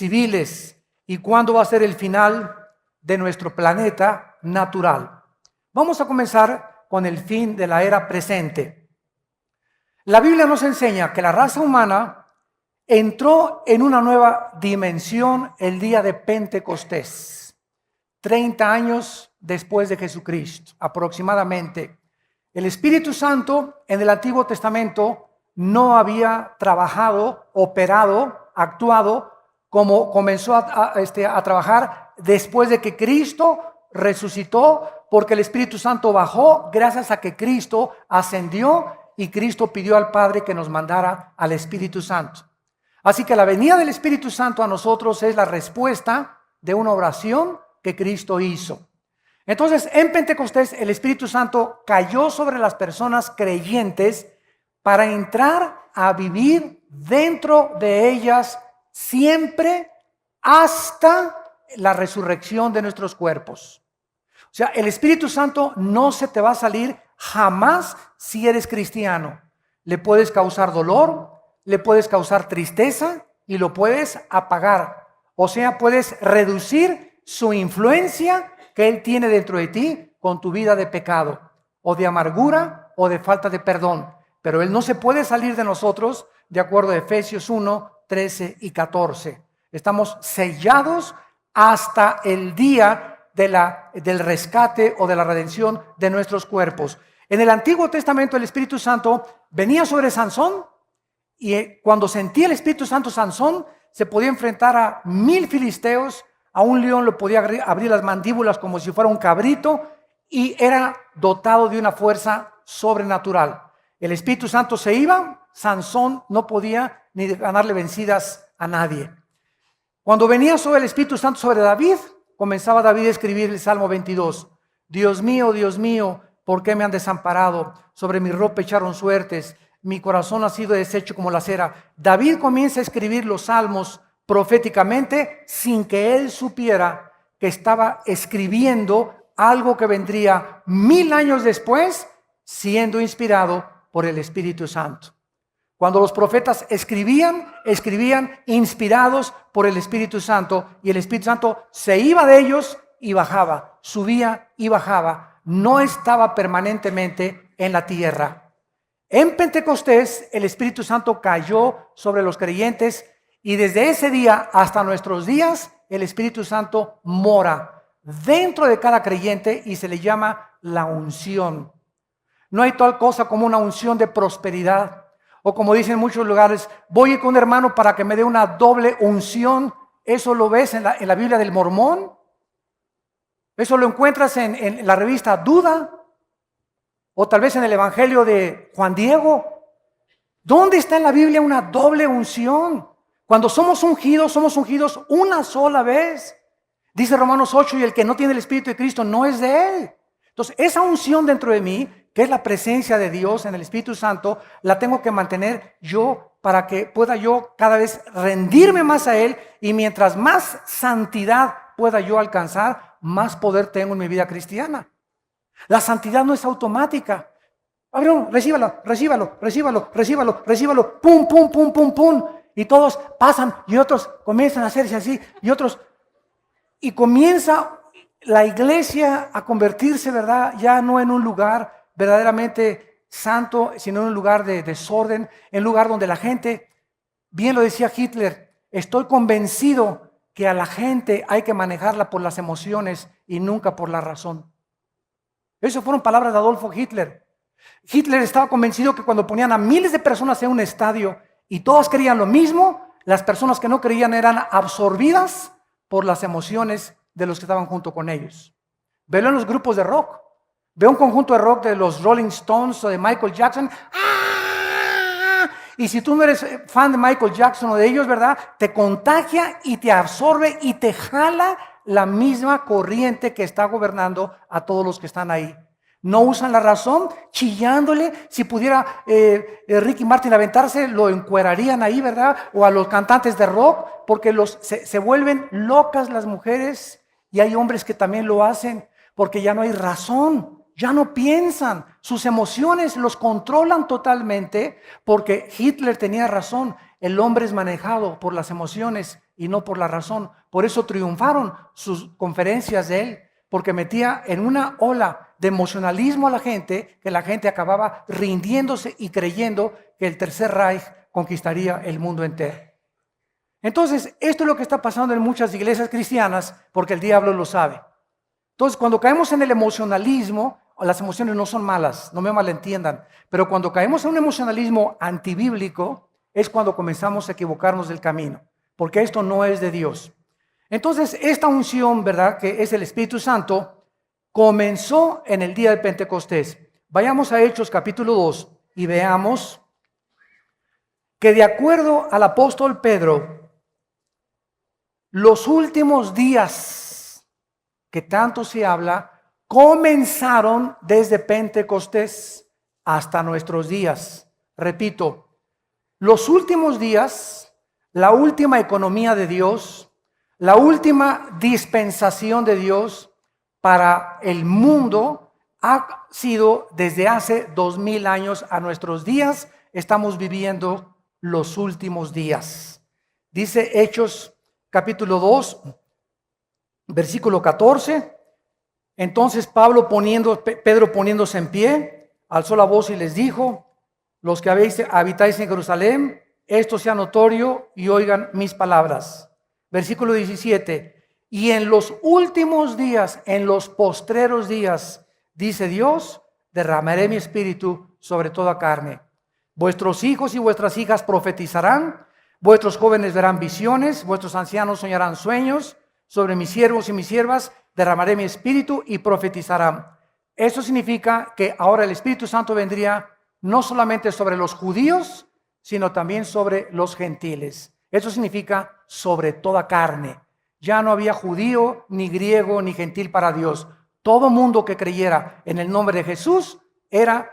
civiles y cuándo va a ser el final de nuestro planeta natural. Vamos a comenzar con el fin de la era presente. La Biblia nos enseña que la raza humana entró en una nueva dimensión el día de Pentecostés, 30 años después de Jesucristo, aproximadamente. El Espíritu Santo en el Antiguo Testamento no había trabajado, operado, actuado como comenzó a trabajar después de que Cristo resucitó, porque el Espíritu Santo bajó gracias a que Cristo ascendió y Cristo pidió al Padre que nos mandara al Espíritu Santo. Así que la venida del Espíritu Santo a nosotros es la respuesta de una oración que Cristo hizo. Entonces, en Pentecostés el Espíritu Santo cayó sobre las personas creyentes para entrar a vivir dentro de ellas siempre hasta la resurrección de nuestros cuerpos. O sea, el Espíritu Santo no se te va a salir jamás si eres cristiano. Le puedes causar dolor, le puedes causar tristeza y lo puedes apagar. O sea, puedes reducir su influencia que Él tiene dentro de ti con tu vida de pecado o de amargura o de falta de perdón. Pero Él no se puede salir de nosotros, de acuerdo a Efesios 1, 13 y 14. Estamos sellados hasta el día del rescate o de la redención de nuestros cuerpos. En el Antiguo Testamento el Espíritu Santo venía sobre Sansón y cuando sentía el Espíritu Santo Sansón se podía enfrentar a 1000 filisteos, a un león le podía abrir las mandíbulas como si fuera un cabrito y era dotado de una fuerza sobrenatural. El Espíritu Santo se iba, Sansón no podía ni ganarle vencidas a nadie. Cuando venía sobre el Espíritu Santo sobre David, comenzaba David a escribir el Salmo 22. Dios mío, ¿por qué me han desamparado? Sobre mi ropa echaron suertes, mi corazón ha sido deshecho como la cera. David comienza a escribir los salmos proféticamente sin que él supiera que estaba escribiendo algo que vendría 1000 años después, siendo inspirado por el Espíritu Santo. Cuando los profetas escribían inspirados por el Espíritu Santo, y el Espíritu Santo se iba de ellos y bajaba, subía y bajaba, no estaba permanentemente en la tierra. En Pentecostés el Espíritu Santo cayó sobre los creyentes y desde ese día hasta nuestros días el Espíritu Santo mora dentro de cada creyente y se le llama la unción. No hay tal cosa como una unción de prosperidad. O como dicen en muchos lugares, voy con un hermano para que me dé una doble unción. Eso lo ves en la Biblia del Mormón. Eso lo encuentras en la revista Duda. O tal vez en el Evangelio de Juan Diego. ¿Dónde está en la Biblia una doble unción? Cuando somos ungidos una sola vez. Dice Romanos 8, y el que no tiene el Espíritu de Cristo no es de Él. Entonces, esa unción dentro de mí, que es la presencia de Dios en el Espíritu Santo, la tengo que mantener yo para que pueda yo cada vez rendirme más a Él, y mientras más santidad pueda yo alcanzar, más poder tengo en mi vida cristiana. La santidad no es automática. Abraham, recíbalo, pum, pum, pum, pum, pum, y todos pasan y otros comienzan a hacerse así y otros, y comienza la iglesia a convertirse, ¿verdad? Ya no en un lugar verdaderamente santo, sino en un lugar de desorden, en un lugar donde la gente, bien lo decía Hitler, estoy convencido que a la gente hay que manejarla por las emociones y nunca por la razón. Esas fueron palabras de Adolfo Hitler. Hitler estaba convencido que cuando ponían a miles de personas en un estadio y todas creían lo mismo, las personas que no creían eran absorbidas por las emociones de los que estaban junto con ellos. Velo en los grupos de rock. Ve un conjunto de rock de los Rolling Stones o de Michael Jackson. ¡Ah! Y si tú no eres fan de Michael Jackson o de ellos, ¿verdad? Te contagia y te absorbe y te jala la misma corriente que está gobernando a todos los que están ahí. No usan la razón, chillándole. Si pudiera Ricky Martin aventarse, lo encuerarían ahí, ¿verdad? O a los cantantes de rock, porque se vuelven locas las mujeres, y hay hombres que también lo hacen, porque ya no hay razón, ya no piensan, sus emociones los controlan totalmente, porque Hitler tenía razón. El hombre es manejado por las emociones y no por la razón. Por eso triunfaron sus conferencias de él, porque metía en una ola de emocionalismo a la gente, que la gente acababa rindiéndose y creyendo que el Tercer Reich conquistaría el mundo entero. Entonces, esto es lo que está pasando en muchas iglesias cristianas, porque el diablo lo sabe. Entonces, cuando caemos en el emocionalismo, las emociones no son malas, no me malentiendan, pero cuando caemos en un emocionalismo antibíblico, es cuando comenzamos a equivocarnos del camino, porque esto no es de Dios. Entonces, esta unción, ¿verdad?, que es el Espíritu Santo, comenzó en el día de Pentecostés. Vayamos a Hechos capítulo 2 y veamos que de acuerdo al apóstol Pedro, los últimos días que tanto se habla, comenzaron desde Pentecostés hasta nuestros días. Repito, los últimos días, la última economía de Dios, la última dispensación de Dios para el mundo ha sido desde hace 2000 años a nuestros días. Estamos viviendo los últimos días. Dice Hechos capítulo 2, versículo 14. Entonces Pedro poniéndose en pie, alzó la voz y les dijo: los que habitáis en Jerusalén, esto sea notorio y oigan mis palabras. Versículo 17. Y en los últimos días, en los postreros días, dice Dios, derramaré mi espíritu sobre toda carne. Vuestros hijos y vuestras hijas profetizarán, vuestros jóvenes verán visiones, vuestros ancianos soñarán sueños. Sobre mis siervos y mis siervas derramaré mi espíritu y profetizarán. Eso significa que ahora el Espíritu Santo vendría no solamente sobre los judíos, sino también sobre los gentiles. Eso significa sobre toda carne. Ya no había judío, ni griego, ni gentil para Dios. Todo mundo que creyera en el nombre de Jesús era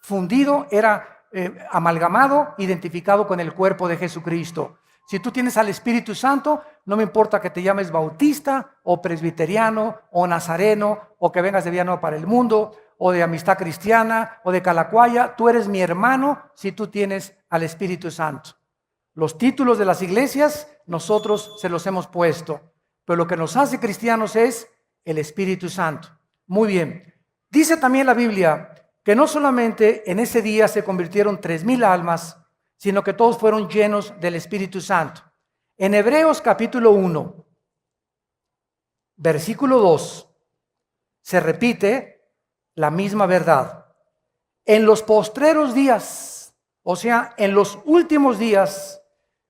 fundido, era amalgamado, identificado con el cuerpo de Jesucristo. Si tú tienes al Espíritu Santo, no me importa que te llames bautista o presbiteriano o nazareno o que vengas de Villanueva para el Mundo o de Amistad Cristiana o de Calacuaya, tú eres mi hermano si tú tienes al Espíritu Santo. Los títulos de las iglesias nosotros se los hemos puesto, pero lo que nos hace cristianos es el Espíritu Santo. Muy bien. Dice también la Biblia que no solamente en ese día se convirtieron 3000 almas, sino que todos fueron llenos del Espíritu Santo. En Hebreos capítulo 1, versículo 2, se repite la misma verdad. En los postreros días, o sea, en los últimos días,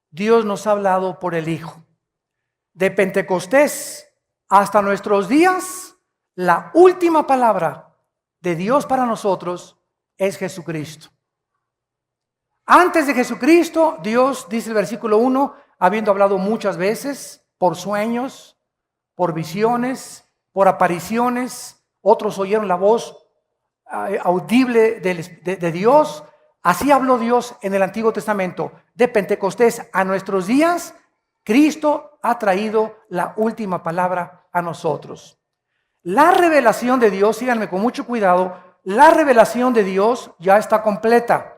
Dios nos ha hablado por el Hijo. De Pentecostés hasta nuestros días, la última palabra de Dios para nosotros es Jesucristo. Antes de Jesucristo, Dios, dice el versículo 1, habiendo hablado muchas veces, por sueños, por visiones, por apariciones, otros oyeron la voz audible de Dios. Así habló Dios en el Antiguo Testamento. De Pentecostés a nuestros días, Cristo ha traído la última palabra a nosotros. La revelación de Dios, síganme con mucho cuidado, la revelación de Dios ya está completa.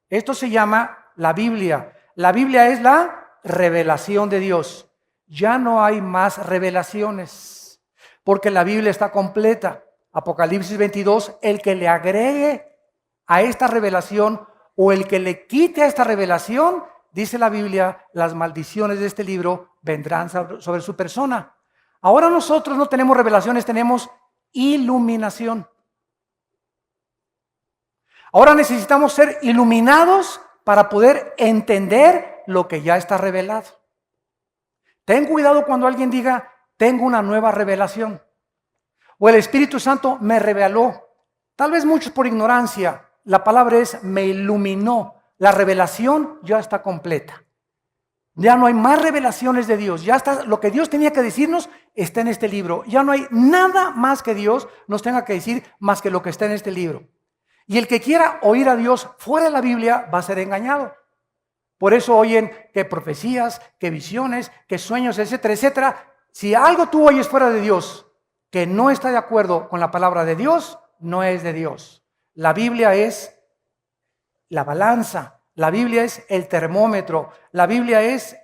Esto se llama la Biblia. La Biblia es la revelación de Dios. Ya no hay más revelaciones, porque la Biblia está completa. Apocalipsis 22, el que le agregue a esta revelación o el que le quite a esta revelación, dice la Biblia, las maldiciones de este libro vendrán sobre su persona. Ahora nosotros no tenemos revelaciones, tenemos iluminación. Ahora necesitamos ser iluminados para poder entender lo que ya está revelado. Ten cuidado cuando alguien diga, tengo una nueva revelación. O el Espíritu Santo me reveló. Tal vez muchos por ignorancia. La palabra es me iluminó. La revelación ya está completa. Ya no hay más revelaciones de Dios. Ya está, lo que Dios tenía que decirnos está en este libro. Ya no hay nada más que Dios nos tenga que decir más que lo que está en este libro. Y el que quiera oír a Dios fuera de la Biblia va a ser engañado. Por eso oyen que profecías, que visiones, que sueños, etcétera, etcétera. Si algo tú oyes fuera de Dios que no está de acuerdo con la palabra de Dios, no es de Dios. La Biblia es la balanza La Biblia es el termómetro, la Biblia es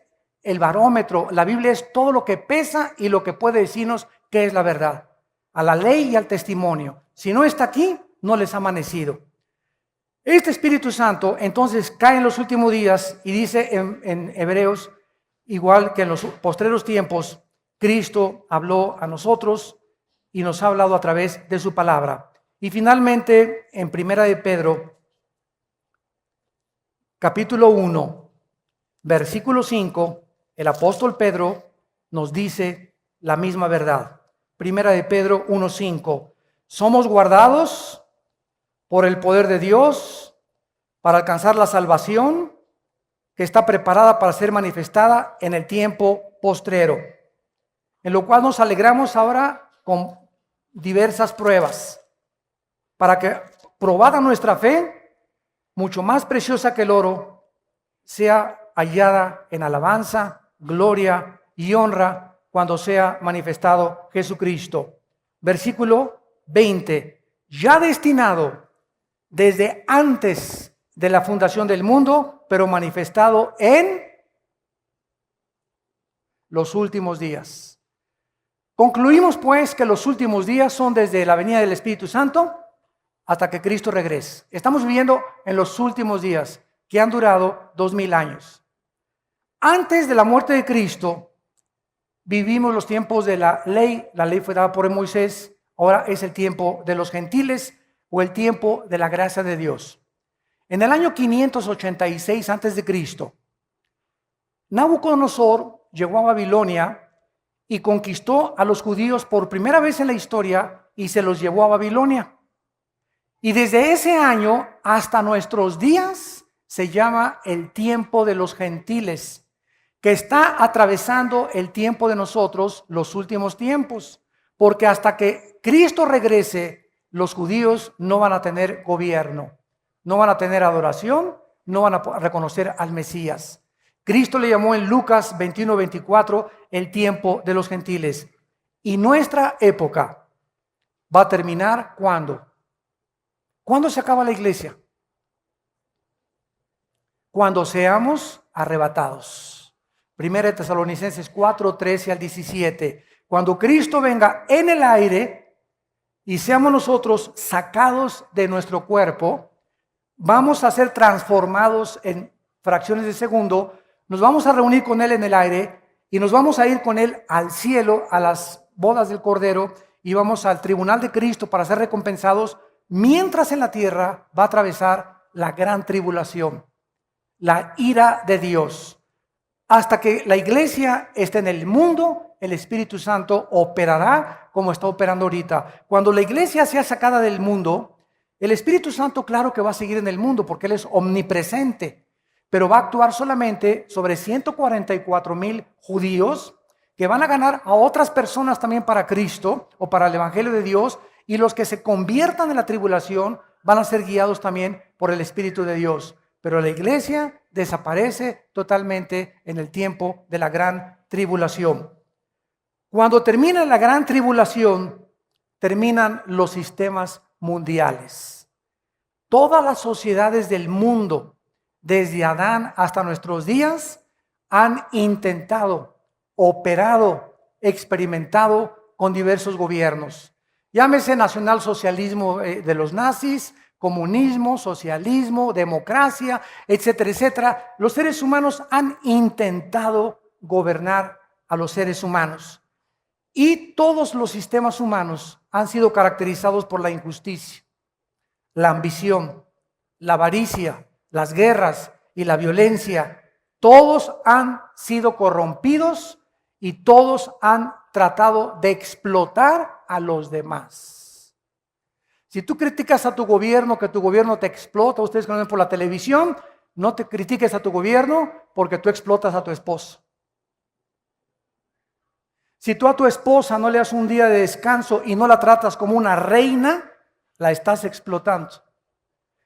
el barómetro, la Biblia es todo lo que pesa y lo que puede decirnos qué es la verdad. A la ley y al testimonio. Si no está aquí, no les ha amanecido. Este Espíritu Santo entonces cae en los últimos días y dice en Hebreos, igual que en los postreros tiempos, Cristo habló a nosotros y nos ha hablado a través de su palabra. Y finalmente, en Primera de Pedro, capítulo 1, versículo 5, el apóstol Pedro nos dice la misma verdad. Primera de Pedro 1:5. Somos guardados por el poder de Dios para alcanzar la salvación que está preparada para ser manifestada en el tiempo postrero, en lo cual nos alegramos ahora con diversas pruebas, para que, probada nuestra fe, mucho más preciosa que el oro, sea hallada en alabanza, gloria y honra cuando sea manifestado Jesucristo. Versículo 20. Ya destinado desde antes de la fundación del mundo, pero manifestado en los últimos días. Concluimos pues que los últimos días son desde la venida del Espíritu Santo hasta que Cristo regrese. Estamos viviendo en los últimos días que han durado 2000 años. Antes de la muerte de Cristo, vivimos los tiempos de la ley. La ley fue dada por Moisés. Ahora es el tiempo de los gentiles o el tiempo de la gracia de Dios. En el año 586 a.C., Nabucodonosor llegó a Babilonia y conquistó a los judíos por primera vez en la historia y se los llevó a Babilonia. Y desde ese año hasta nuestros días se llama el tiempo de los gentiles, que está atravesando el tiempo de nosotros, los últimos tiempos, porque hasta que Cristo regrese, los judíos no van a tener gobierno, no van a tener adoración, no van a reconocer al Mesías. Cristo le llamó en Lucas 21:24 el tiempo de los gentiles. Y nuestra época va a terminar ¿cuándo? ¿Cuándo se acaba la iglesia? Cuando seamos arrebatados. Primera de Tesalonicenses 4:13-17. Cuando Cristo venga en el aire y seamos nosotros sacados de nuestro cuerpo, vamos a ser transformados en fracciones de segundo, nos vamos a reunir con Él en el aire y nos vamos a ir con Él al cielo, a las bodas del Cordero, y vamos al tribunal de Cristo para ser recompensados, mientras en la tierra va a atravesar la gran tribulación, la ira de Dios. Hasta que la iglesia esté en el mundo, el Espíritu Santo operará como está operando ahorita. Cuando la iglesia sea sacada del mundo, el Espíritu Santo claro que va a seguir en el mundo porque Él es omnipresente, pero va a actuar solamente sobre 144,000 judíos que van a ganar a otras personas también para Cristo o para el Evangelio de Dios, y los que se conviertan en la tribulación van a ser guiados también por el Espíritu de Dios. Pero la iglesia desaparece totalmente en el tiempo de la gran tribulación. Cuando termina la gran tribulación, terminan los sistemas mundiales. Todas las sociedades del mundo, desde Adán hasta nuestros días, han intentado, operado, experimentado con diversos gobiernos. Llámese nacionalsocialismo de los nazis, comunismo, socialismo, democracia, etcétera, etcétera. Los seres humanos han intentado gobernar a los seres humanos. Y todos los sistemas humanos han sido caracterizados por la injusticia, la ambición, la avaricia, las guerras y la violencia. Todos han sido corrompidos y todos han tratado de explotar a los demás. Si tú criticas a tu gobierno, que tu gobierno te explota, ustedes que lo ven por la televisión, no te critiques a tu gobierno porque tú explotas a tu esposo. Si tú a tu esposa no le das un día de descanso y no la tratas como una reina, la estás explotando.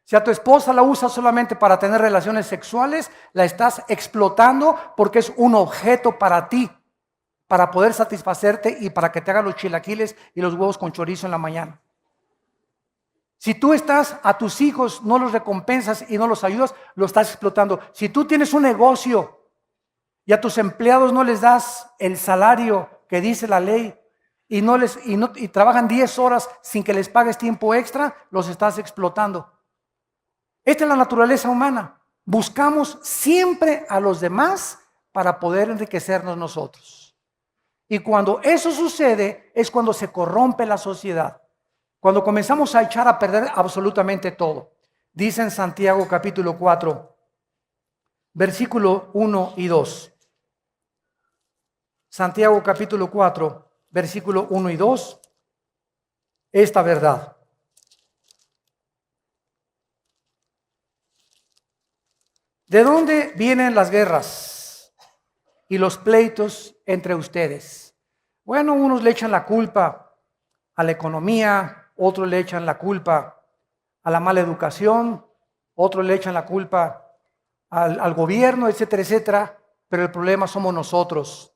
Si a tu esposa la usas solamente para tener relaciones sexuales, la estás explotando porque es un objeto para ti, para poder satisfacerte y para que te haga los chilaquiles y los huevos con chorizo en la mañana. Si tú estás a tus hijos, no los recompensas y no los ayudas, lo estás explotando. Si tú tienes un negocio y a tus empleados no les das el salario que dice la ley y trabajan 10 horas sin que les pagues tiempo extra, los estás explotando. Esta es la naturaleza humana. Buscamos siempre a los demás para poder enriquecernos nosotros. Y cuando eso sucede es cuando se corrompe la sociedad. Cuando comenzamos a echar a perder absolutamente todo. Dice en Santiago capítulo 4, versículo 1 y 2. Santiago capítulo 4, versículo 1 y 2. Esta verdad. ¿De dónde vienen las guerras y los pleitos entre ustedes? Bueno, unos le echan la culpa a la economía, otros le echan la culpa a la mala educación, otros le echan la culpa al gobierno, etcétera, etcétera, pero el problema somos nosotros.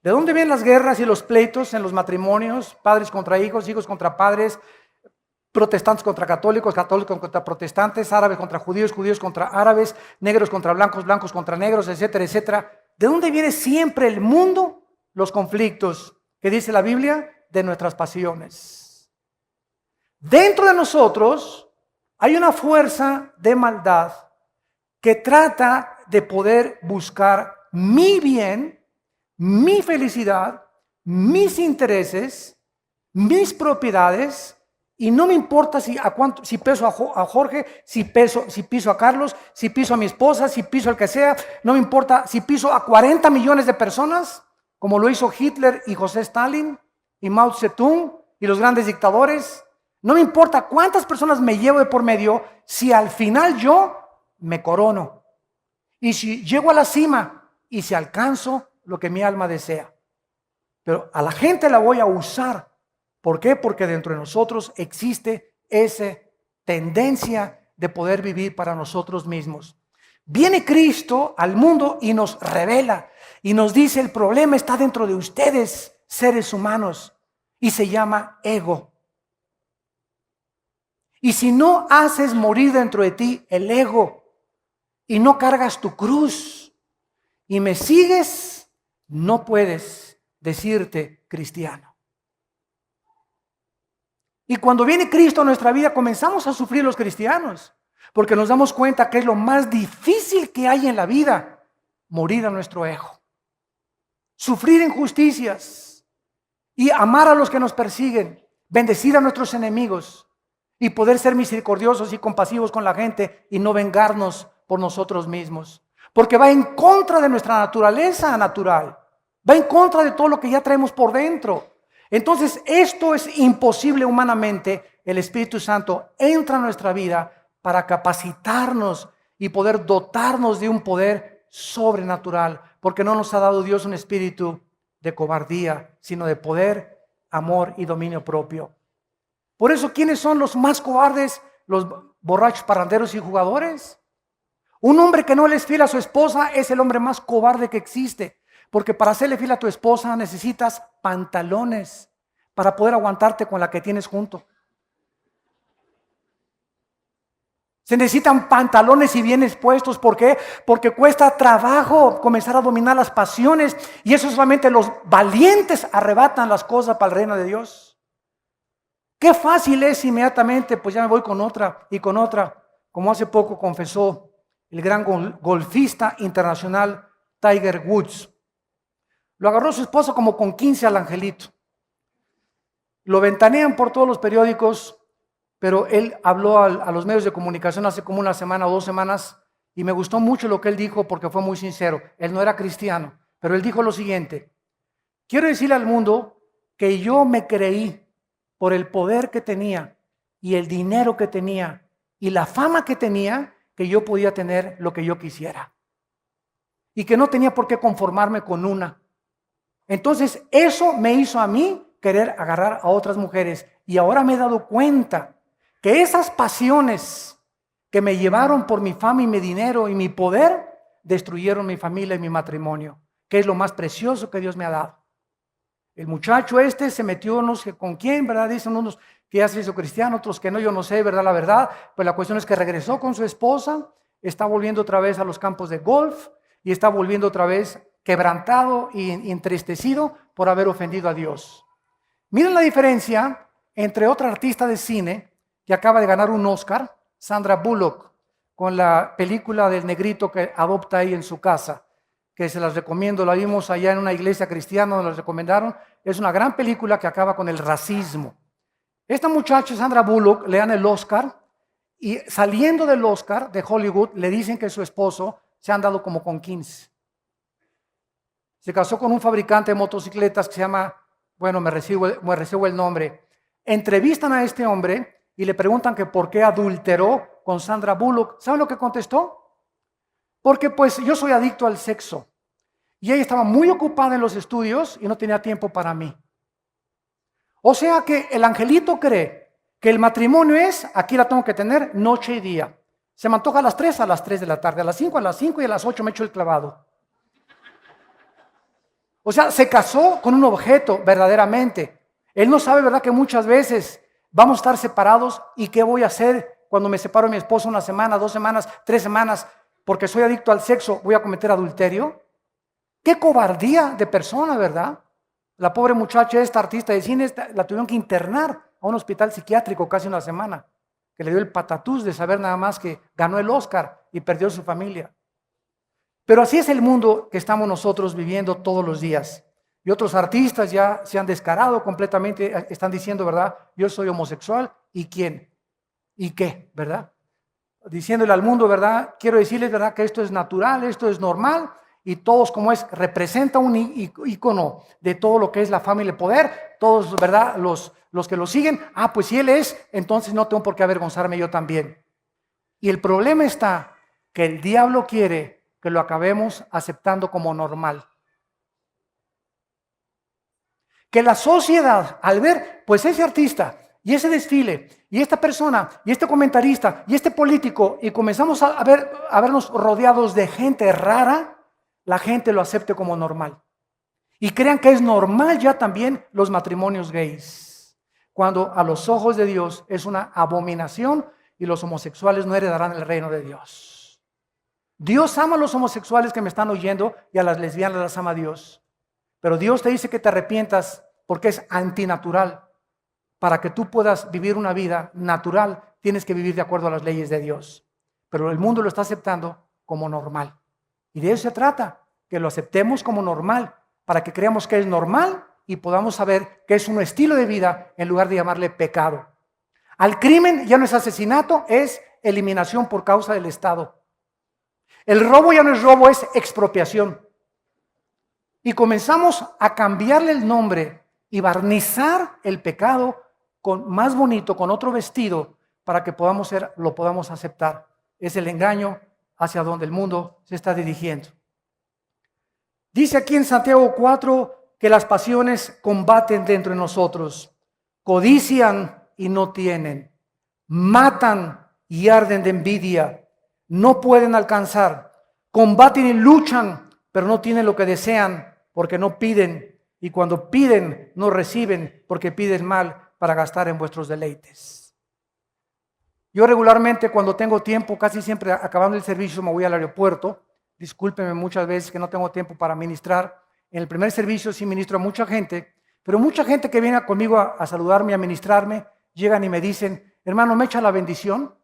¿De dónde vienen las guerras y los pleitos en los matrimonios? Padres contra hijos, hijos contra padres, protestantes contra católicos, católicos contra protestantes, árabes contra judíos, judíos contra árabes, negros contra blancos, blancos contra negros, etcétera, etcétera. ¿De dónde viene siempre el mundo? Los conflictos, que dice la Biblia, de nuestras pasiones. Dentro de nosotros hay una fuerza de maldad que trata de poder buscar mi bien, mi felicidad, mis intereses, mis propiedades, y no me importa si piso a Jorge, si piso a Carlos, si piso a mi esposa, si piso al que sea, no me importa si piso a 40 millones de personas, como lo hizo Hitler y José Stalin y Mao Zedong y los grandes dictadores. No me importa cuántas personas me llevo de por medio, si al final yo me corono. Y si llego a la cima y si alcanzo lo que mi alma desea. Pero a la gente la voy a usar. ¿Por qué? Porque dentro de nosotros existe esa tendencia de poder vivir para nosotros mismos. Viene Cristo al mundo y nos revela y nos dice: el problema está dentro de ustedes, seres humanos, y se llama ego. Y si no haces morir dentro de ti el ego y no cargas tu cruz y me sigues, no puedes decirte cristiano. Y cuando viene Cristo a nuestra vida, comenzamos a sufrir los cristianos, porque nos damos cuenta que es lo más difícil que hay en la vida: morir a nuestro ego, sufrir injusticias y amar a los que nos persiguen, bendecir a nuestros enemigos y poder ser misericordiosos y compasivos con la gente y no vengarnos por nosotros mismos, porque va en contra de nuestra naturaleza natural, va en contra de todo lo que ya traemos por dentro. Entonces esto es imposible humanamente. El Espíritu Santo entra en nuestra vida para capacitarnos y poder dotarnos de un poder sobrenatural, porque no nos ha dado Dios un espíritu de cobardía, sino de poder, amor y dominio propio. Por eso, ¿quiénes son los más cobardes? Los borrachos, parranderos y jugadores. Un hombre que no le es fiel a su esposa es el hombre más cobarde que existe, porque para hacerle fiel a tu esposa necesitas pantalones para poder aguantarte con la que tienes junto. Se necesitan pantalones y bien expuestos. ¿Por qué? Porque cuesta trabajo comenzar a dominar las pasiones, y eso solamente los valientes arrebatan las cosas para el reino de Dios. Qué fácil es inmediatamente, pues ya me voy con otra y con otra, como hace poco confesó el gran golfista internacional Tiger Woods. Lo agarró su esposa como con 15 al angelito. Lo ventanean por todos los periódicos, pero él habló a los medios de comunicación hace como una semana o 2 semanas, y me gustó mucho lo que él dijo porque fue muy sincero. Él no era cristiano, pero él dijo lo siguiente: quiero decirle al mundo que yo me creí, por el poder que tenía y el dinero que tenía y la fama que tenía, que yo podía tener lo que yo quisiera y que no tenía por qué conformarme con una. Entonces eso me hizo a mí querer agarrar a otras mujeres, y ahora me he dado cuenta que esas pasiones que me llevaron por mi fama y mi dinero y mi poder destruyeron mi familia y mi matrimonio, que es lo más precioso que Dios me ha dado. El muchacho este se metió no sé con quién, ¿verdad? Dicen unos que ya se hizo cristiano, otros que no, yo no sé, ¿verdad? La verdad, pues la cuestión es que regresó con su esposa, está volviendo otra vez a los campos de golf y está volviendo otra vez quebrantado y entristecido por haber ofendido a Dios. Miren la diferencia entre otra artista de cine que acaba de ganar un Oscar, Sandra Bullock, con la película del negrito que adopta ahí en su casa, que se las recomiendo, la vimos allá en una iglesia cristiana, nos la recomendaron. Es una gran película que acaba con el racismo. Esta muchacha, Sandra Bullock, le dan el Oscar y saliendo del Oscar de Hollywood le dicen que su esposo se ha andado como con 15. Se casó con un fabricante de motocicletas que se llama, bueno, me recibo el nombre. Entrevistan a este hombre y le preguntan que por qué adulteró con Sandra Bullock. ¿Saben lo que contestó? Porque pues yo soy adicto al sexo. Y ella estaba muy ocupada en los estudios y no tenía tiempo para mí. O sea que el angelito cree que el matrimonio es, aquí la tengo que tener, noche y día. Se me antoja a las 3 de la tarde, a las 5 y a las 8 me echo el clavado. O sea, se casó con un objeto verdaderamente. Él no sabe, ¿verdad?, que muchas veces vamos a estar separados y qué voy a hacer cuando me separo de mi esposo 1 semana, 2 semanas, 3 semanas, porque soy adicto al sexo, voy a cometer adulterio. Qué cobardía de persona, ¿verdad? La pobre muchacha, esta artista de cine, la tuvieron que internar a un hospital psiquiátrico casi 1 semana, que le dio el patatús de saber nada más que ganó el Oscar y perdió su familia. Pero así es el mundo que estamos nosotros viviendo todos los días. Y otros artistas ya se han descarado completamente, están diciendo, ¿verdad? Yo soy homosexual, ¿y quién? ¿Y qué? ¿Verdad? Diciéndole al mundo, ¿verdad? Quiero decirles, ¿verdad?, que esto es natural, esto es normal, y todos como es, representa un ícono de todo lo que es la fama y el poder, todos, ¿verdad?, los que lo siguen, pues si él es, entonces no tengo por qué avergonzarme yo también. Y el problema está que el diablo quiere que lo acabemos aceptando como normal. Que la sociedad, al ver, pues ese artista y ese desfile y esta persona y este comentarista y este político, y comenzamos a vernos rodeados de gente rara, la gente lo acepte como normal. Y crean que es normal ya también los matrimonios gays, cuando a los ojos de Dios es una abominación y los homosexuales no heredarán el reino de Dios. Dios ama a los homosexuales que me están oyendo y a las lesbianas las ama Dios. Pero Dios te dice que te arrepientas porque es antinatural. Para que tú puedas vivir una vida natural, tienes que vivir de acuerdo a las leyes de Dios. Pero el mundo lo está aceptando como normal. Y de eso se trata, que lo aceptemos como normal, para que creamos que es normal y podamos saber que es un estilo de vida en lugar de llamarle pecado. Al crimen ya no es asesinato, es eliminación por causa del Estado. El robo ya no es robo, es expropiación. Y comenzamos a cambiarle el nombre y barnizar el pecado con más bonito, con otro vestido, para que lo podamos aceptar. Es el engaño hacia donde el mundo se está dirigiendo. Dice aquí en Santiago 4 que las pasiones combaten dentro de nosotros, codician y no tienen, matan y arden de envidia, no pueden alcanzar, combaten y luchan, pero no tienen lo que desean porque no piden, y cuando piden no reciben porque piden mal para gastar en vuestros deleites. Yo regularmente cuando tengo tiempo, casi siempre acabando el servicio me voy al aeropuerto. Discúlpenme muchas veces que no tengo tiempo para ministrar. En el primer servicio sí ministro a mucha gente, pero mucha gente que viene conmigo a saludarme, a ministrarme, llegan y me dicen, hermano, ¿me echa la bendición?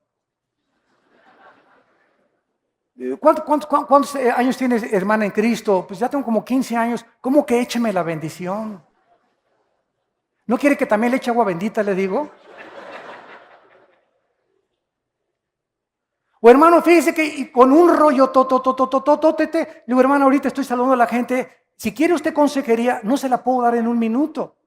¿Cuántos años tienes, hermana, en Cristo? Pues ya tengo como 15 años. ¿Cómo que écheme la bendición? ¿No quiere que también le eche agua bendita, le digo? O hermano, fíjese que con un rollo le digo, hermano, ahorita estoy saludando a la gente. Si quiere usted consejería, no se la puedo dar en 1 minuto.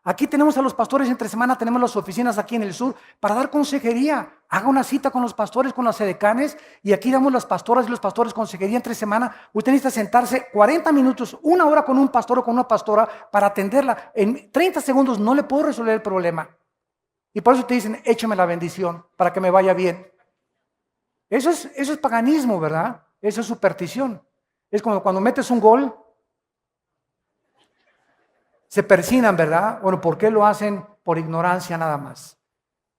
Aquí tenemos a los pastores entre semana, tenemos las oficinas aquí en el sur para dar consejería. Haga una cita con los pastores, con las edecanes, y aquí damos las pastoras y los pastores consejería entre semana. Usted necesita sentarse 40 minutos, 1 hora con un pastor o con una pastora para atenderla. En 30 segundos no le puedo resolver el problema. Y por eso te dicen, échame la bendición para que me vaya bien. Eso es paganismo, ¿verdad? Eso es superstición. Es como cuando metes un gol. se persignan, ¿verdad? Bueno, ¿por qué lo hacen? Por ignorancia nada más.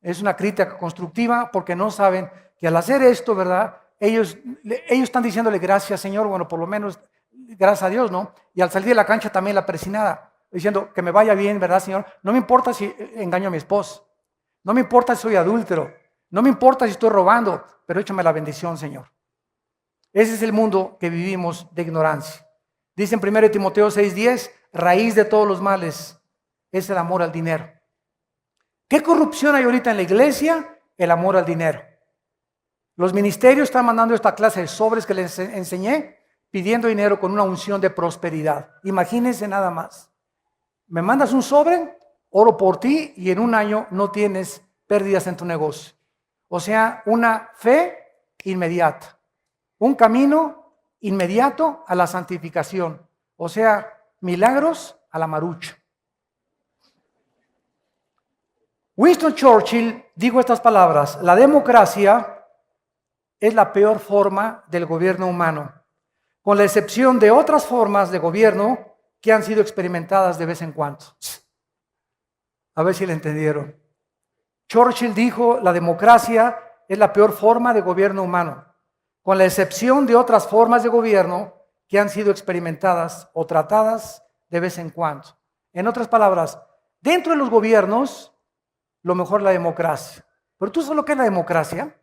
Es una crítica constructiva porque no saben que al hacer esto, ¿verdad? Ellos están diciéndole gracias, Señor, bueno, por lo menos gracias a Dios, ¿no? Y al salir de la cancha también la persinada, diciendo que me vaya bien, ¿verdad, Señor? No me importa si engaño a mi esposo, no me importa si soy adúltero, no me importa si estoy robando, pero échame la bendición, Señor. Ese es el mundo que vivimos de ignorancia. Dice en 1 Timoteo 6:10, raíz de todos los males es el amor al dinero. ¿Qué corrupción hay ahorita en la iglesia? El amor al dinero. Los ministerios están mandando esta clase de sobres que les enseñé, pidiendo dinero con una unción de prosperidad. Imagínense nada más. Me mandas un sobre, oro por ti y en un año no tienes pérdidas en tu negocio. O sea, una fe inmediata. Un camino inmediato a la santificación. O sea, milagros a la marucha. Winston Churchill dijo estas palabras: la democracia es la peor forma del gobierno humano, con la excepción de otras formas de gobierno que han sido experimentadas de vez en cuando. A ver si le entendieron. Churchill dijo: la democracia es la peor forma de gobierno humano, con la excepción de otras formas de gobierno que han sido experimentadas o tratadas de vez en cuando. En otras palabras, dentro de los gobiernos, lo mejor es la democracia. Pero ¿tú sabes lo que es la democracia?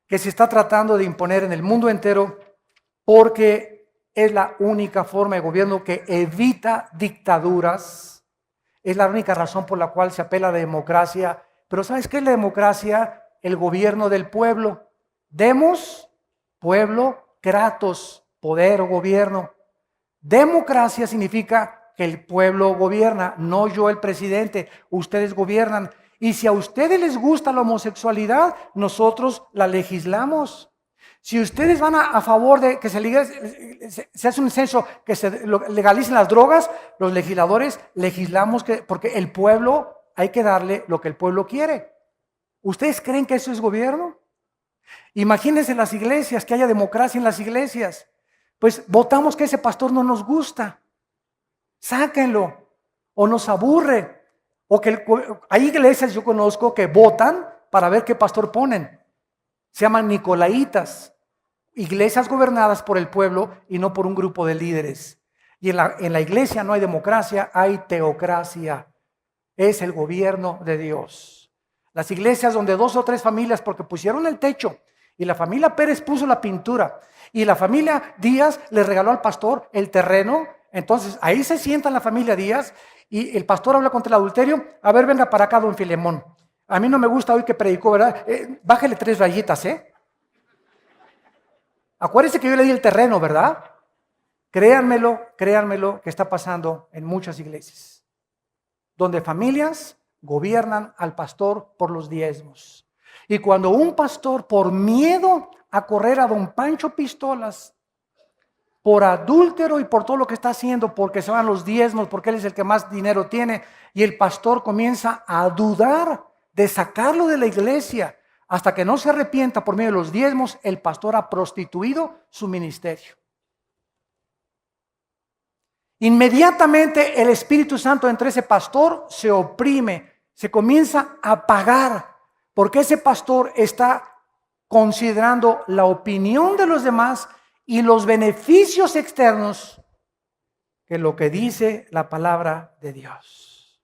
Que se está tratando de imponer en el mundo entero porque es la única forma de gobierno que evita dictaduras. Es la única razón por la cual se apela a la democracia. Pero ¿sabes qué es la democracia? El gobierno del pueblo. Demos, pueblo, kratos, poder o gobierno. Democracia significa que el pueblo gobierna, no yo el presidente, ustedes gobiernan. Y si a ustedes les gusta la homosexualidad, nosotros la legislamos. Si ustedes van a favor de que se hace un censo, que se legalicen las drogas, los legisladores legislamos porque el pueblo hay que darle lo que el pueblo quiere. ¿Ustedes creen que eso es gobierno? Imagínense las iglesias, que haya democracia en las iglesias. Pues votamos que ese pastor no nos gusta. Sáquenlo, o nos aburre, o que hay iglesias yo conozco que votan para ver qué pastor ponen. Se llaman nicolaitas, iglesias gobernadas por el pueblo y no por un grupo de líderes. Y en la iglesia no hay democracia, hay teocracia. Es el gobierno de Dios. Las iglesias donde 2 o 3 familias, porque pusieron el techo, y la familia Pérez puso la pintura, y la familia Díaz le regaló al pastor el terreno. Entonces ahí se sienta la familia Díaz y el pastor habla contra el adulterio. A ver, venga para acá, don Filemón. A mí no me gusta hoy que predicó, ¿verdad? Bájale 3 rayitas, Acuérdese que yo le di el terreno, ¿verdad? Créanmelo, que está pasando en muchas iglesias, donde familias gobiernan al pastor por los diezmos. Y cuando un pastor, por miedo a correr a don Pancho Pistolas, por adúltero y por todo lo que está haciendo, porque se van los diezmos, porque él es el que más dinero tiene, y el pastor comienza a dudar de sacarlo de la iglesia, hasta que no se arrepienta por medio de los diezmos, el pastor ha prostituido su ministerio. Inmediatamente el Espíritu Santo entre ese pastor se oprime, se comienza a apagar, porque ese pastor está considerando la opinión de los demás y los beneficios externos que lo que dice la palabra de Dios.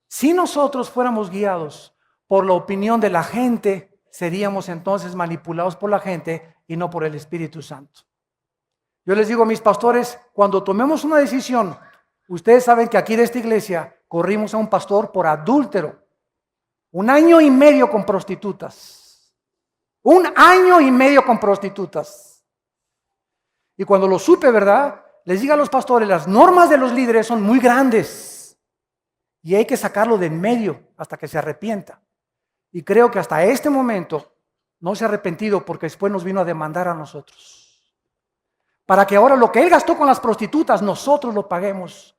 Si nosotros fuéramos guiados por la opinión de la gente, seríamos entonces manipulados por la gente y no por el Espíritu Santo. Yo les digo a mis pastores, cuando tomemos una decisión, ustedes saben que aquí de esta iglesia corrimos a un pastor por adúltero. 1 año y medio con prostitutas. 1 año y medio con prostitutas. Y cuando lo supe, ¿verdad? Les digo a los pastores, las normas de los líderes son muy grandes. Y hay que sacarlo de en medio hasta que se arrepienta. Y creo que hasta este momento no se ha arrepentido porque después nos vino a demandar a nosotros. Para que ahora lo que él gastó con las prostitutas, nosotros lo paguemos.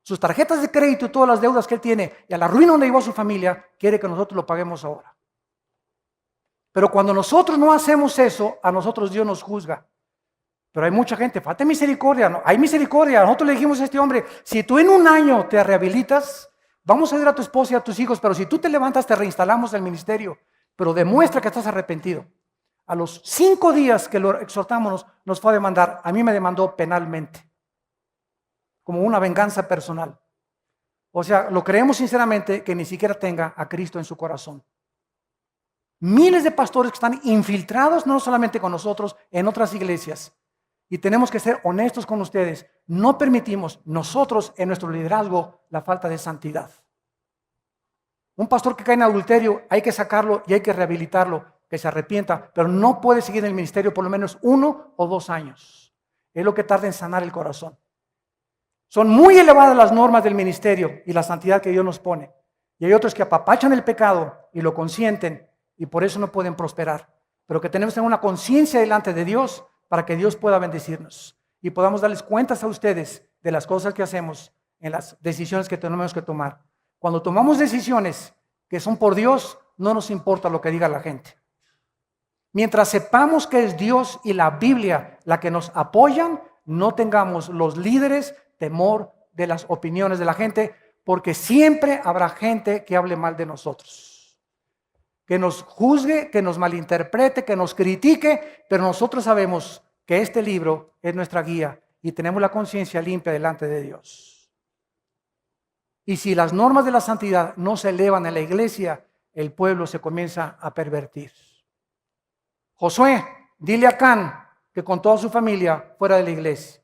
Sus tarjetas de crédito y todas las deudas que él tiene y a la ruina donde llevó a su familia, quiere que nosotros lo paguemos ahora. Pero cuando nosotros no hacemos eso, a nosotros Dios nos juzga. Pero hay mucha gente, falta misericordia, no, hay misericordia. Nosotros le dijimos a este hombre, si tú en un año te rehabilitas, vamos a ayudar a tu esposa y a tus hijos, pero si tú te levantas, te reinstalamos el ministerio, pero demuestra que estás arrepentido. A los 5 días que lo exhortamos, nos fue a demandar. A mí me demandó penalmente, como una venganza personal. O sea, lo creemos sinceramente que ni siquiera tenga a Cristo en su corazón. Miles de pastores que están infiltrados, no solamente con nosotros, en otras iglesias. Y tenemos que ser honestos con ustedes. No permitimos nosotros en nuestro liderazgo la falta de santidad. Un pastor que cae en adulterio, hay que sacarlo y hay que rehabilitarlo, que se arrepienta, pero no puede seguir en el ministerio por lo menos 1 o 2 años. Es lo que tarda en sanar el corazón. Son muy elevadas las normas del ministerio y la santidad que Dios nos pone. Y hay otros que apapachan el pecado y lo consienten y por eso no pueden prosperar. Pero que tenemos que tener una conciencia delante de Dios para que Dios pueda bendecirnos y podamos darles cuentas a ustedes de las cosas que hacemos en las decisiones que tenemos que tomar. Cuando tomamos decisiones que son por Dios, no nos importa lo que diga la gente. Mientras sepamos que es Dios y la Biblia la que nos apoyan, no tengamos los líderes temor de las opiniones de la gente, porque siempre habrá gente que hable mal de nosotros, que nos juzgue, que nos malinterprete, que nos critique, pero nosotros sabemos que este libro es nuestra guía y tenemos la conciencia limpia delante de Dios. Y si las normas de la santidad no se elevan en la iglesia, el pueblo se comienza a pervertir. Josué, dile a Acán que con toda su familia fuera de la iglesia.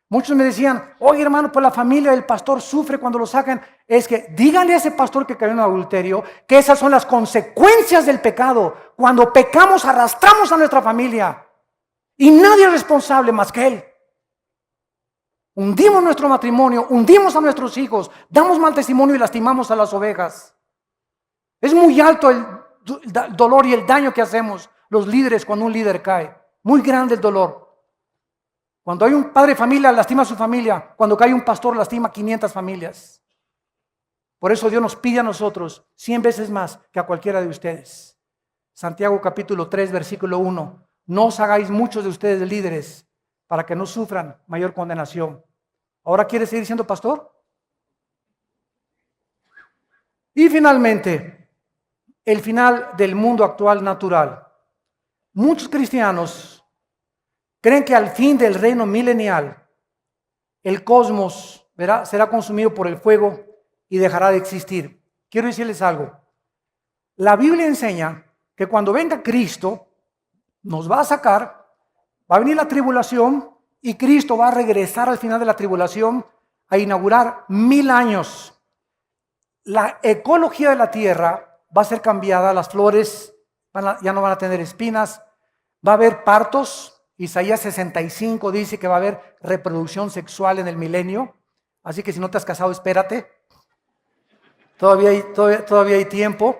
Muchos me decían, oye hermano, pues la familia del pastor sufre cuando lo sacan. Es que díganle a ese pastor que cayó en adulterio que esas son las consecuencias del pecado. Cuando pecamos arrastramos a nuestra familia y nadie es responsable más que él. Hundimos nuestro matrimonio, hundimos a nuestros hijos, damos mal testimonio y lastimamos a las ovejas. Es muy alto el dolor y el daño que hacemos los líderes cuando un líder cae. Muy grande el dolor. Cuando hay un padre de familia, lastima a su familia. Cuando cae un pastor, lastima a 500 familias. Por eso Dios nos pide a nosotros 100 veces más que a cualquiera de ustedes. Santiago capítulo 3, versículo 1. No os hagáis muchos de ustedes líderes para que no sufran mayor condenación. ¿Ahora quieres seguir siendo pastor? Y finalmente, el final del mundo actual natural. Muchos cristianos creen que al fin del reino milenial, el cosmos será consumido por el fuego y dejará de existir. Quiero decirles algo. La Biblia enseña que cuando venga Cristo, nos va a sacar, va a venir la tribulación y Cristo va a regresar al final de la tribulación a inaugurar 1000 años. La ecología de la tierra va a ser cambiada, las flores ya no van a tener espinas, va a haber partos. Isaías 65 dice que va a haber reproducción sexual en el milenio, así que si no te has casado, espérate. Todavía hay tiempo.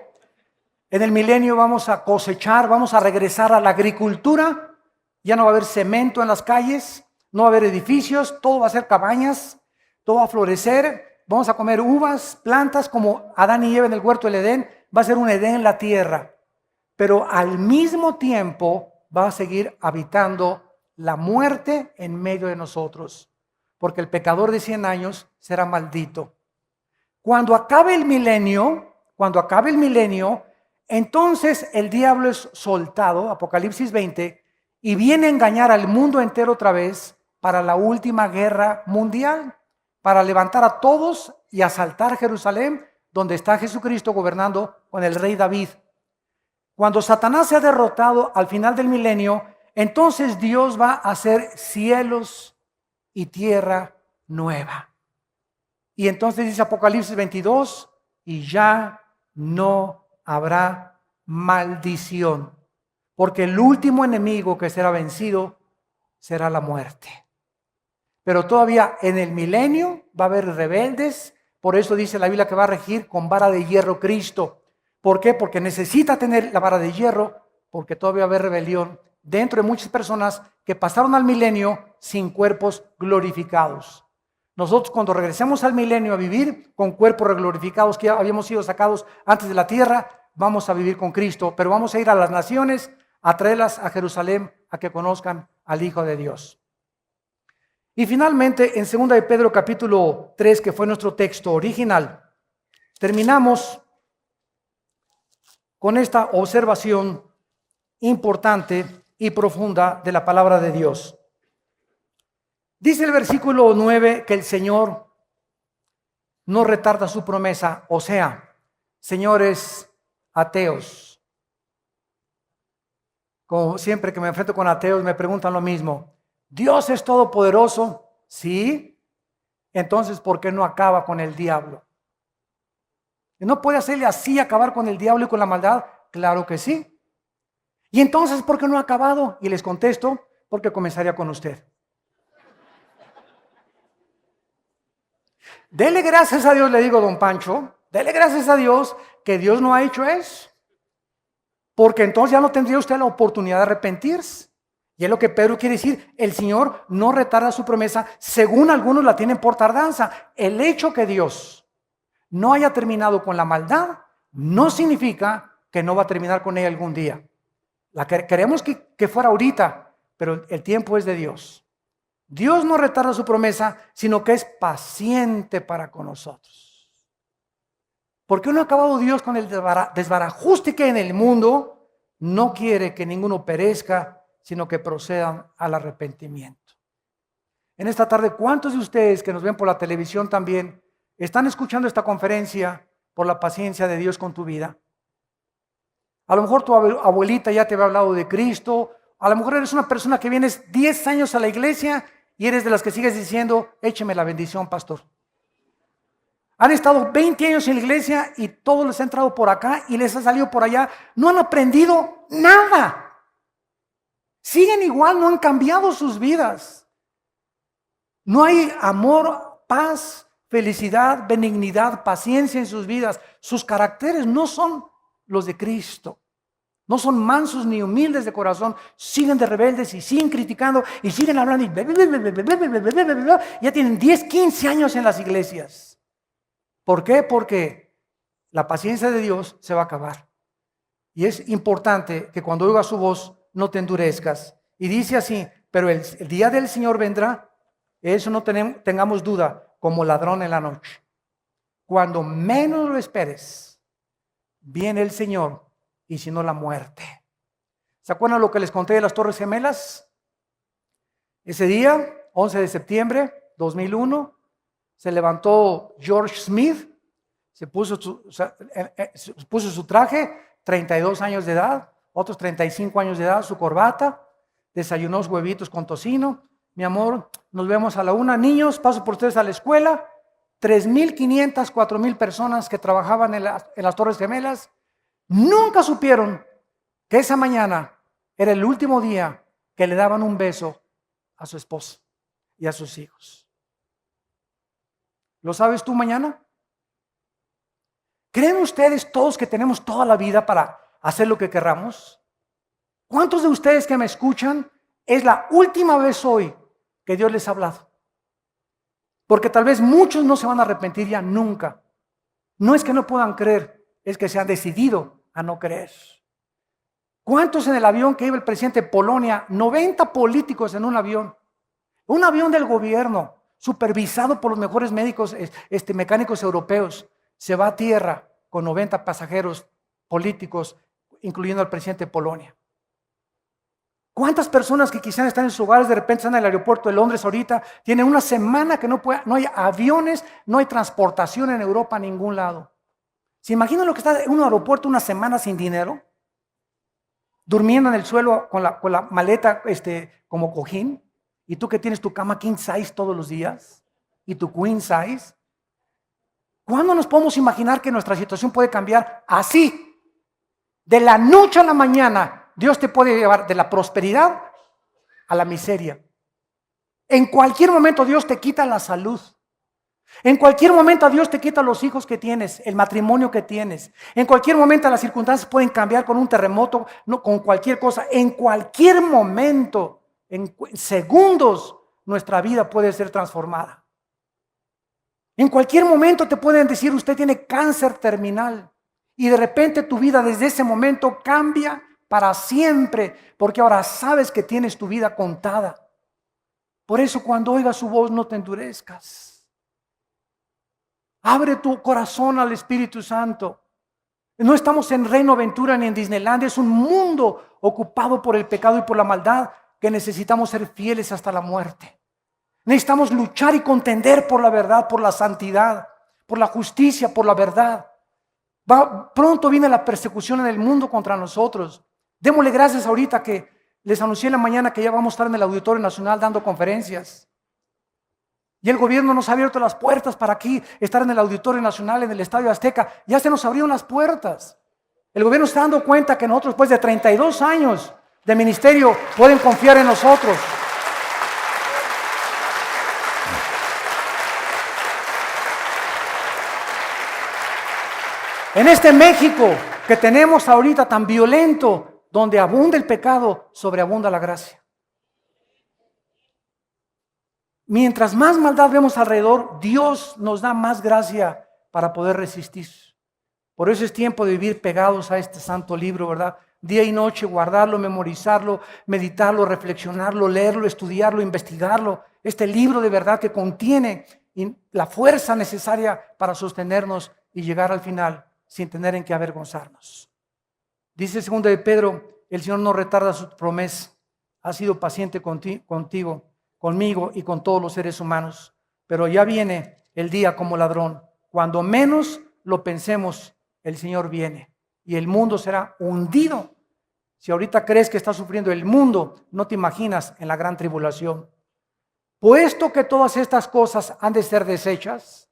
En el milenio vamos a cosechar, vamos a regresar a la agricultura, ya no va a haber cemento en las calles, no va a haber edificios, todo va a ser cabañas, todo va a florecer, vamos a comer uvas, plantas como Adán y Eva en el huerto del Edén, va a ser un Edén en la tierra, pero al mismo tiempo va a seguir habitando la muerte en medio de nosotros, porque el pecador de 100 años será maldito. Cuando acabe el milenio, entonces el diablo es soltado, Apocalipsis 20, y viene a engañar al mundo entero otra vez para la última guerra mundial, para levantar a todos y asaltar Jerusalén, donde está Jesucristo gobernando con el rey David. Cuando Satanás sea derrotado al final del milenio, entonces Dios va a hacer cielos y tierra nueva. Y entonces dice Apocalipsis 22, y ya no habrá maldición, porque el último enemigo que será vencido será la muerte. Pero todavía en el milenio va a haber rebeldes, por eso dice la Biblia que va a regir con vara de hierro Cristo. ¿Por qué? Porque necesita tener la vara de hierro, porque todavía va a haber rebelión dentro de muchas personas que pasaron al milenio sin cuerpos glorificados. Nosotros cuando regresemos al milenio a vivir con cuerpos glorificados que ya habíamos sido sacados antes de la tierra, vamos a vivir con Cristo, pero vamos a ir a las naciones a traerlas a Jerusalén a que conozcan al Hijo de Dios. Y finalmente, en 2 de Pedro capítulo 3, que fue nuestro texto original, terminamos con esta observación importante y profunda de la palabra de Dios. Dice el versículo 9 que el Señor no retarda su promesa, o sea, señores ateos, como siempre que me enfrento con ateos me preguntan lo mismo: ¿Dios es todopoderoso? Sí. Entonces, ¿por qué no acaba con el diablo? ¿No puede hacerle así, acabar con el diablo y con la maldad? Claro que sí. Y entonces, ¿por qué no ha acabado? Y les contesto: porque comenzaría con usted. Dele gracias a Dios, le digo, don Pancho, dele gracias a Dios que Dios no ha hecho eso. Porque entonces ya no tendría usted la oportunidad de arrepentirse. Y es lo que Pedro quiere decir: el Señor no retarda su promesa, según algunos la tienen por tardanza. El hecho que Dios no haya terminado con la maldad no significa que no va a terminar con ella algún día. Queremos que fuera ahorita, pero el tiempo es de Dios. Dios no retarda su promesa, sino que es paciente para con nosotros. Porque no ha acabado Dios con el desbarajuste que hay en el mundo. No quiere que ninguno perezca, sino que procedan al arrepentimiento. En esta tarde, ¿cuántos de ustedes que nos ven por la televisión también están escuchando esta conferencia por la paciencia de Dios con tu vida? A lo mejor tu abuelita ya te había hablado de Cristo. A lo mejor eres una persona que vienes 10 años a la iglesia y eres de las que sigues diciendo: écheme la bendición, pastor. Han estado 20 años en la iglesia y todo les ha entrado por acá y les ha salido por allá. No han aprendido nada. Siguen igual, no han cambiado sus vidas. No hay amor, paz, felicidad, benignidad, paciencia en sus vidas. Sus caracteres no son los de Cristo. No son mansos ni humildes de corazón. Siguen de rebeldes y siguen criticando y siguen hablando. Ya tienen 10, 15 años en las iglesias. ¿Por qué? Porque la paciencia de Dios se va a acabar. Y es importante que cuando oigas su voz no te endurezcas. Y dice así: pero el día del Señor vendrá, eso no tengamos duda, como ladrón en la noche. Cuando menos lo esperes, viene el Señor, y si no, la muerte. ¿Se acuerdan lo que les conté de las Torres Gemelas? Ese día, 11 de septiembre 2001, se levantó George Smith, se puso su traje, 32 años de edad, otros 35 años de edad, su corbata, desayunó huevitos con tocino. Mi amor, nos vemos a la 1. Niños, paso por ustedes a la escuela. 3,500, 4,000 personas que trabajaban en las Torres Gemelas nunca supieron que esa mañana era el último día que le daban un beso a su esposa y a sus hijos. ¿Lo sabes tú mañana? ¿Creen ustedes todos que tenemos toda la vida para hacer lo que querramos? ¿Cuántos de ustedes que me escuchan es la última vez hoy que Dios les ha hablado? Porque tal vez muchos no se van a arrepentir ya nunca. No es que no puedan creer, es que se han decidido a no creer. ¿Cuántos en el avión que iba el presidente de Polonia? 90 políticos en un avión del gobierno, supervisado por los mejores médicos, mecánicos europeos. Se va a tierra con 90 pasajeros políticos, incluyendo al presidente de Polonia. ¿Cuántas personas que quizás están en sus hogares de repente están en el aeropuerto de Londres ahorita? Tienen una semana que no hay aviones, no hay transportación en Europa a ningún lado. ¿Se imaginan lo que está en un aeropuerto una semana sin dinero? Durmiendo en el suelo con la maleta como cojín. Y tú que tienes tu cama king size todos los días y tu queen size. ¿Cuándo nos podemos imaginar que nuestra situación puede cambiar así? De la noche a la mañana, Dios te puede llevar de la prosperidad a la miseria. En cualquier momento Dios te quita la salud. En cualquier momento Dios te quita los hijos que tienes, el matrimonio que tienes. En cualquier momento las circunstancias pueden cambiar con un terremoto, no, con cualquier cosa. En cualquier momento, en segundos, nuestra vida puede ser transformada. En cualquier momento te pueden decir: usted tiene cáncer terminal. Y de repente tu vida desde ese momento cambia para siempre, porque ahora sabes que tienes tu vida contada. Por eso cuando oigas su voz no te endurezcas. Abre tu corazón al Espíritu Santo. No estamos en Reino Aventura ni en Disneylandia, es un mundo ocupado por el pecado y por la maldad que necesitamos ser fieles hasta la muerte. Necesitamos luchar y contender por la verdad, por la santidad, por la justicia, por la verdad. Pronto viene la persecución en el mundo contra nosotros. Démosle gracias ahorita que les anuncié en la mañana que ya vamos a estar en el Auditorio Nacional dando conferencias. Y el gobierno nos ha abierto las puertas para aquí, estar en el Auditorio Nacional, en el Estadio Azteca. Ya se nos abrieron las puertas. El gobierno está dando cuenta que nosotros, después de 32 años de ministerio, pueden confiar en nosotros. En este México que tenemos ahorita tan violento, donde abunda el pecado, sobreabunda la gracia. Mientras más maldad vemos alrededor, Dios nos da más gracia para poder resistir. Por eso es tiempo de vivir pegados a este santo libro, ¿verdad? Día y noche, guardarlo, memorizarlo, meditarlo, reflexionarlo, leerlo, estudiarlo, investigarlo. Este libro de verdad que contiene la fuerza necesaria para sostenernos y llegar al final sin tener en qué avergonzarnos. Dice 2 de Pedro, el Señor no retarda su promesa, ha sido paciente contigo, conmigo y con todos los seres humanos, pero ya viene el día como ladrón. Cuando menos lo pensemos, el Señor viene y el mundo será hundido. Si ahorita crees que está sufriendo el mundo, no te imaginas en la gran tribulación. Puesto que todas estas cosas han de ser deshechas,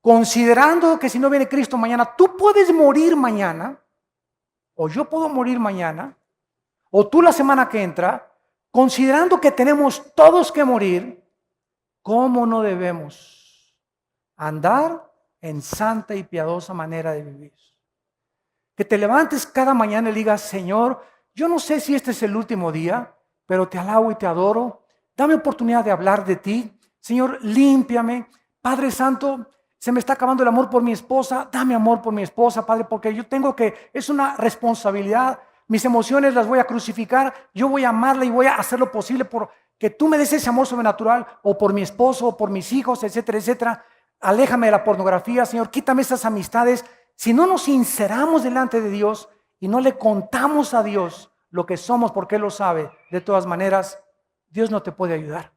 considerando que si no viene Cristo mañana, tú puedes morir mañana, o yo puedo morir mañana, o tú la semana que entra, considerando que tenemos todos que morir, ¿cómo no debemos andar en santa y piadosa manera de vivir? Que te levantes cada mañana y digas, Señor, yo no sé si este es el último día, pero te alabo y te adoro. Dame oportunidad de hablar de ti. Señor, límpiame. Padre Santo, se me está acabando el amor por mi esposa. Dame amor por mi esposa, Padre, porque yo tengo que, es una responsabilidad. Mis emociones las voy a crucificar. Yo voy a amarla y voy a hacer lo posible por que tú me des ese amor sobrenatural, o por mi esposo, o por mis hijos, etcétera, etcétera. Aléjame de la pornografía, Señor. Quítame esas amistades. Si no nos sinceramos delante de Dios y no le contamos a Dios lo que somos porque Él lo sabe, de todas maneras, Dios no te puede ayudar.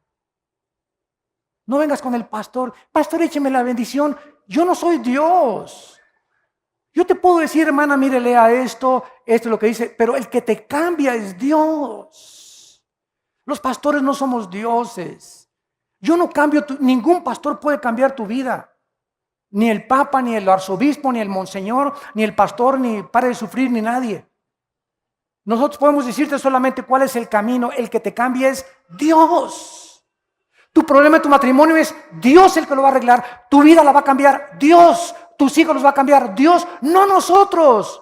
No vengas con el pastor, écheme la bendición. Yo no soy Dios. Yo te puedo decir, hermana, mire, lea esto es lo que dice, pero el que te cambia es Dios. Los pastores no somos dioses. Yo no cambio, ningún pastor puede cambiar tu vida. Ni el papa, ni el arzobispo, ni el monseñor, ni el pastor, ni pare de sufrir, ni nadie. Nosotros podemos decirte solamente cuál es el camino. El que te cambia es Dios. Tu problema en tu matrimonio es Dios el que lo va a arreglar. Tu vida la va a cambiar Dios. Tus hijos los va a cambiar Dios, no nosotros.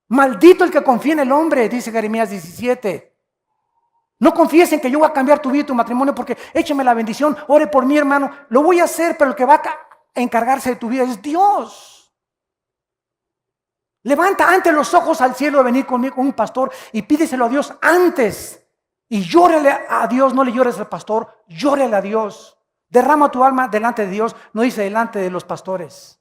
Maldito el que confía en el hombre, dice Jeremías 17. No confíes en que yo voy a cambiar tu vida y tu matrimonio porque écheme la bendición, ore por mí, hermano. Lo voy a hacer, pero el que va a encargarse de tu vida es Dios. Levanta antes los ojos al cielo de venir conmigo con un pastor y pídeselo a Dios antes. Y llórale a Dios, no le llores al pastor, llórale a Dios. Derrama tu alma delante de Dios, no dice delante de los pastores.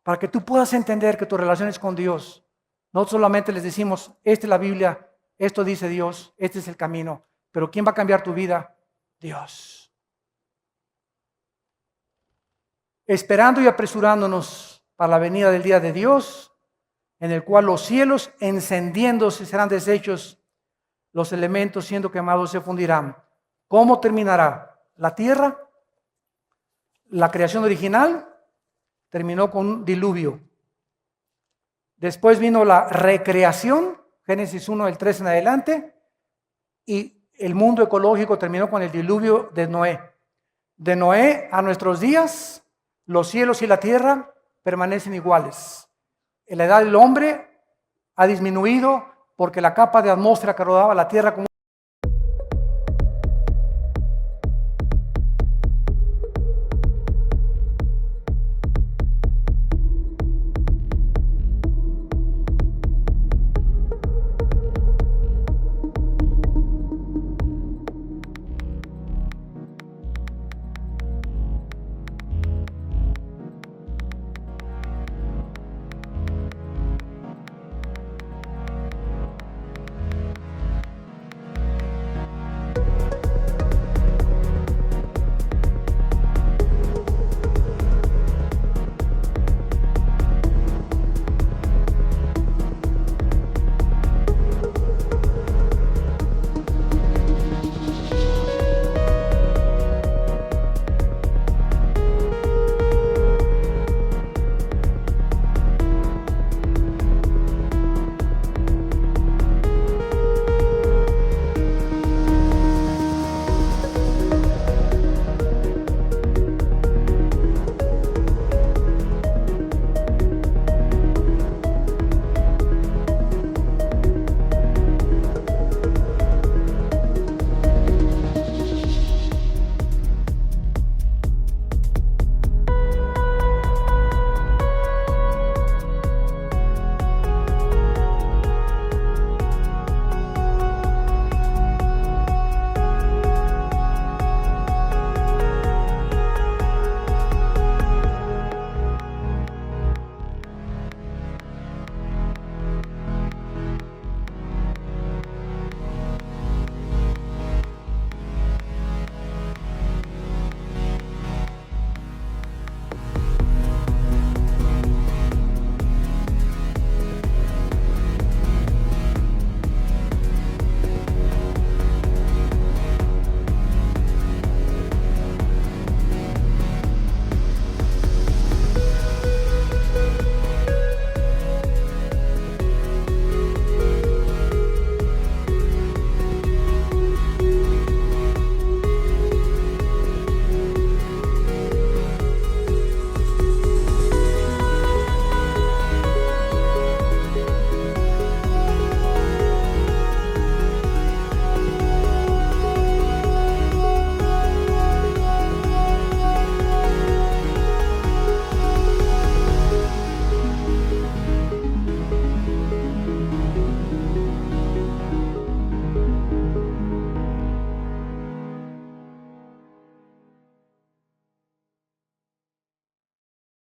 Para que tú puedas entender que tu relación es con Dios. No solamente les decimos, esta es la Biblia, esto dice Dios, este es el camino. Pero ¿quién va a cambiar tu vida? Dios. Esperando y apresurándonos para la venida del día de Dios, en el cual los cielos encendiéndose serán deshechos, los elementos siendo quemados se fundirán. ¿Cómo terminará? La tierra, la creación original, terminó con un diluvio. Después vino la recreación, Génesis 1, del 3 en adelante, y el mundo ecológico terminó con el diluvio de Noé. De Noé a nuestros días, los cielos y la tierra permanecen iguales. La edad del hombre ha disminuido porque la capa de atmósfera que rodeaba la tierra como